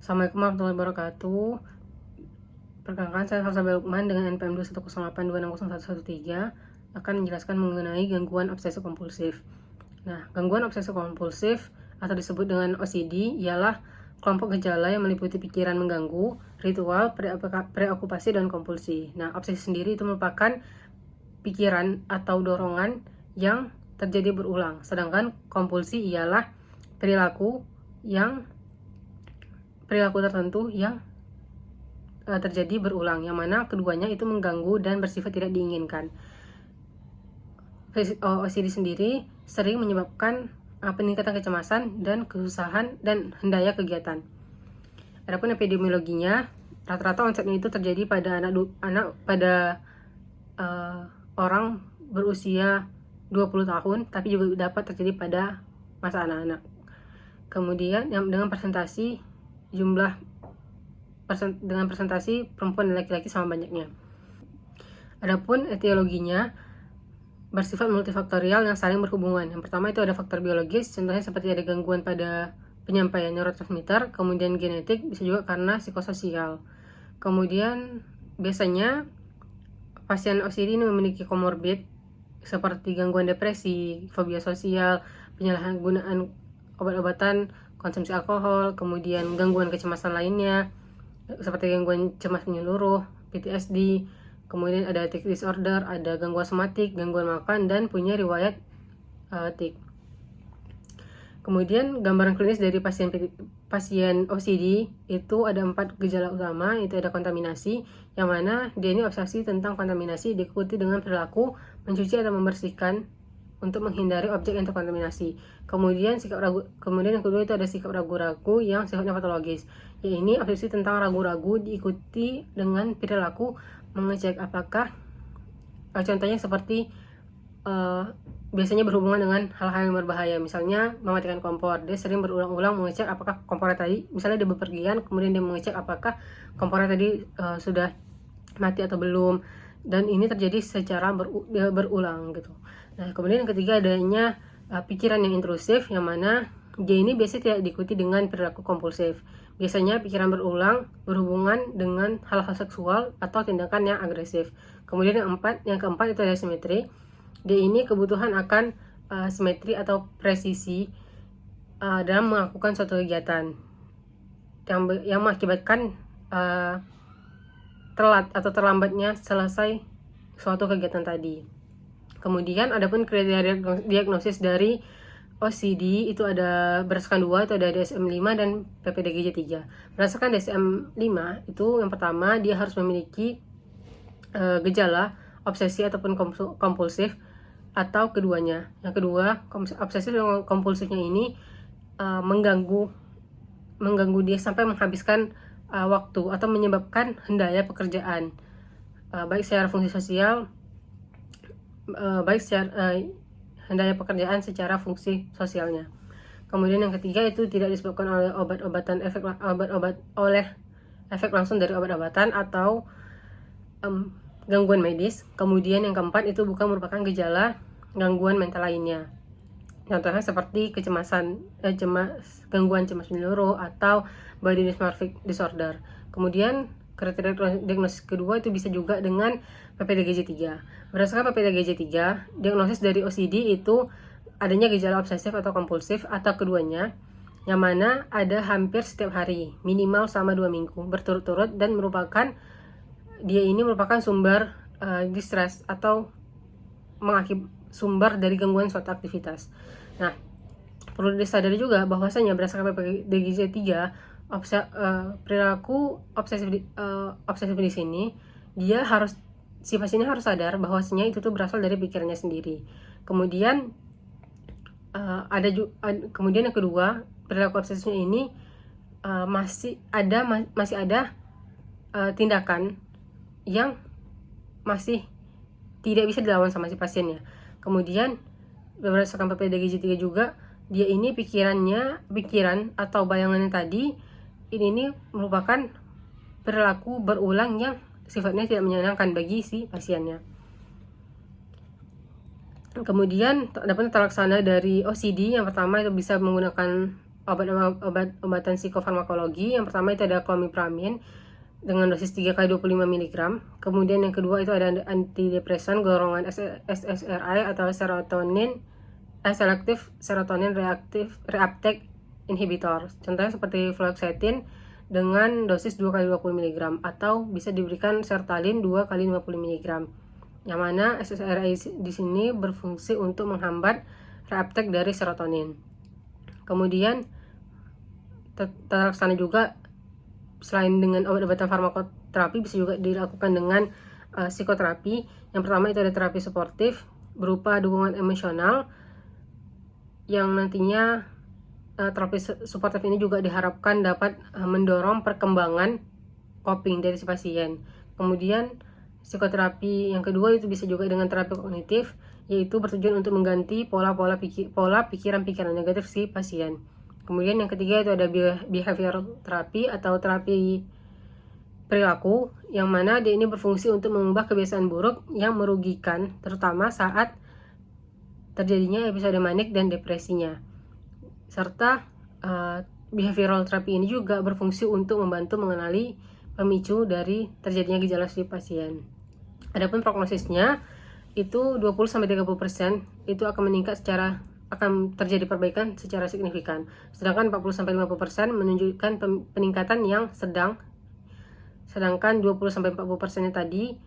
Assalamualaikum warahmatullahi wabarakatuh. Perkenalkan, saya Salsabila Lukman dengan NPM 21082601113 akan menjelaskan mengenai gangguan obsesif kompulsif. Nah, gangguan obsesif kompulsif atau disebut dengan OCD ialah kelompok gejala yang meliputi pikiran mengganggu, ritual, preokupasi, dan kompulsi. Nah, obsesi sendiri itu merupakan pikiran atau dorongan yang terjadi berulang, sedangkan kompulsi ialah perilaku tertentu yang terjadi berulang, yang mana keduanya itu mengganggu dan bersifat tidak diinginkan. OCD sendiri sering menyebabkan peningkatan kecemasan dan kesusahan dan hendaya kegiatan. Adapun epidemiologinya, rata-rata onsetnya itu terjadi pada orang berusia 20 tahun, tapi juga dapat terjadi pada masa anak-anak. Kemudian dengan presentasi perempuan dan laki-laki sama banyaknya. Adapun etiologinya bersifat multifaktorial yang saling berhubungan. Yang pertama itu ada faktor biologis, contohnya seperti ada gangguan pada penyampaian neurotransmitter, kemudian genetik, bisa juga karena psikososial. Kemudian biasanya pasien OCD ini memiliki komorbid seperti gangguan depresi, fobia sosial, penyalahgunaan obat-obatan, konsumsi alkohol, kemudian gangguan kecemasan lainnya seperti gangguan cemas menyeluruh, PTSD, kemudian ada tic disorder, ada gangguan somatik, gangguan makan, dan punya riwayat tic. Kemudian gambaran klinis dari pasien OCD itu ada 4 gejala utama, itu ada kontaminasi, yang mana dia ini obsesi tentang kontaminasi diikuti dengan perilaku mencuci atau membersihkan untuk menghindari objek yang terkontaminasi. Kemudian yang kedua itu ada sikap ragu-ragu yang sifatnya patologis. Ya, ini obsesi tentang ragu-ragu diikuti dengan perilaku mengecek apakah contohnya seperti biasanya berhubungan dengan hal-hal yang berbahaya, misalnya mematikan kompor. Dia sering berulang-ulang mengecek apakah kompornya tadi, misalnya dia bepergian, kemudian dia mengecek apakah kompornya tadi sudah mati atau belum, dan ini terjadi secara berulang gitu. Nah, kemudian yang ketiga adanya pikiran yang intrusif, yang mana dia ini biasanya tidak diikuti dengan perilaku kompulsif. Biasanya pikiran berulang berhubungan dengan hal-hal seksual atau tindakan yang agresif. Kemudian yang keempat itu ada simetri. Dia ini kebutuhan akan simetri atau presisi dalam melakukan suatu kegiatan yang mengakibatkan telat atau terlambatnya selesai suatu kegiatan tadi. Kemudian adapun kriteria diagnosis dari OCD itu ada berdasarkan 2, itu ada DSM-5 dan PPDGJ 3. Berdasarkan DSM-5 itu yang pertama dia harus memiliki gejala obsesi ataupun kompulsif atau keduanya. Yang kedua, obsesif dan kompulsifnya ini mengganggu dia sampai menghabiskan waktu atau menyebabkan hendaya pekerjaan, baik secara fungsi sosial, hendaya pekerjaan secara fungsi sosialnya. Kemudian yang ketiga itu tidak disebabkan oleh efek langsung dari obat-obatan atau gangguan medis. Kemudian yang keempat itu bukan merupakan gejala gangguan mental lainnya. Contohnya seperti gangguan cemas menyeluruh atau body dysmorphic disorder. Kemudian kriteria diagnosis kedua itu bisa juga dengan PPDGJ 3. Berdasarkan PPDGJ 3, diagnosis dari OCD itu adanya gejala obsesif atau kompulsif atau keduanya, yang mana ada hampir setiap hari, minimal selama 2 minggu berturut-turut, dan dia ini merupakan sumber distress atau sumber dari gangguan suatu aktivitas. Nah, perlu disadari juga bahwasanya berdasarkan PPDGJ 3, perilaku obsesif di sini si pasiennya harus sadar bahwasanya itu tuh berasal dari pikirannya sendiri. Kemudian kemudian yang kedua, perilaku obsesifnya ini masih ada tindakan yang masih tidak bisa dilawan sama si pasiennya. Kemudian berdasarkan PPDGJ 3 juga, dia ini pikiran atau bayangannya tadi ini merupakan perilaku berulang yang sifatnya tidak menyenangkan bagi si pasiennya. Kemudian dapat terlaksana dari OCD yang pertama itu bisa menggunakan obat-obatan psikofarmakologi. Yang pertama itu ada clomipramine dengan dosis 3 kali 25 mg. Kemudian yang kedua itu ada antidepresan golongan SSRI atau selective serotonin reuptake inhibitor. Contohnya seperti fluoxetine dengan dosis 2 kali 20 mg atau bisa diberikan sertalin 2 kali 50 mg. Yang mana SSRI di sini berfungsi untuk menghambat reuptake dari serotonin. Kemudian terlaksana juga selain dengan obat-obatan farmakoterapi bisa juga dilakukan dengan psikoterapi. Yang pertama itu ada terapi suportif berupa dukungan emosional yang nantinya terapi suportif ini juga diharapkan dapat mendorong perkembangan coping dari si pasien. Kemudian psikoterapi yang kedua itu bisa juga dengan terapi kognitif, yaitu bertujuan untuk mengganti pola pikiran-pikiran negatif si pasien. Kemudian yang ketiga itu ada behavioral terapi atau terapi perilaku, yang mana dia ini berfungsi untuk mengubah kebiasaan buruk yang merugikan, terutama saat terjadinya episode manik dan depresinya. Serta behavioral terapi ini juga berfungsi untuk membantu mengenali pemicu dari terjadinya gejala si pasien. Adapun prognosisnya itu 20-30% itu akan terjadi perbaikan secara signifikan. Sedangkan 40-50% menunjukkan peningkatan yang sedang. Sedangkan 20-40% tadi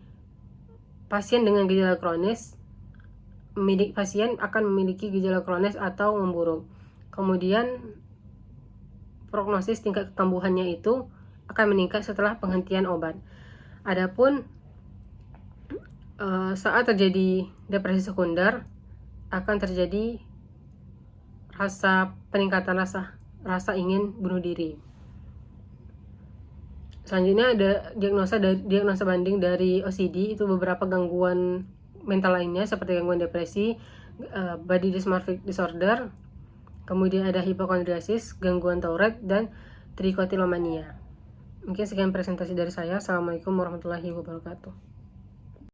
pasien dengan gejala kronis, pasien akan memiliki gejala kronis atau memburuk. Kemudian prognosis tingkat kekambuhannya itu akan meningkat setelah penghentian obat. Adapun saat terjadi depresi sekunder akan terjadi peningkatan rasa ingin bunuh diri. Selanjutnya ada diagnosa banding dari OCD, itu beberapa gangguan mental lainnya seperti gangguan depresi, body dysmorphic disorder, kemudian ada hipokondriasis, gangguan Tourette, dan trichotillomania. Mungkin sekian presentasi dari saya. Assalamualaikum warahmatullahi wabarakatuh.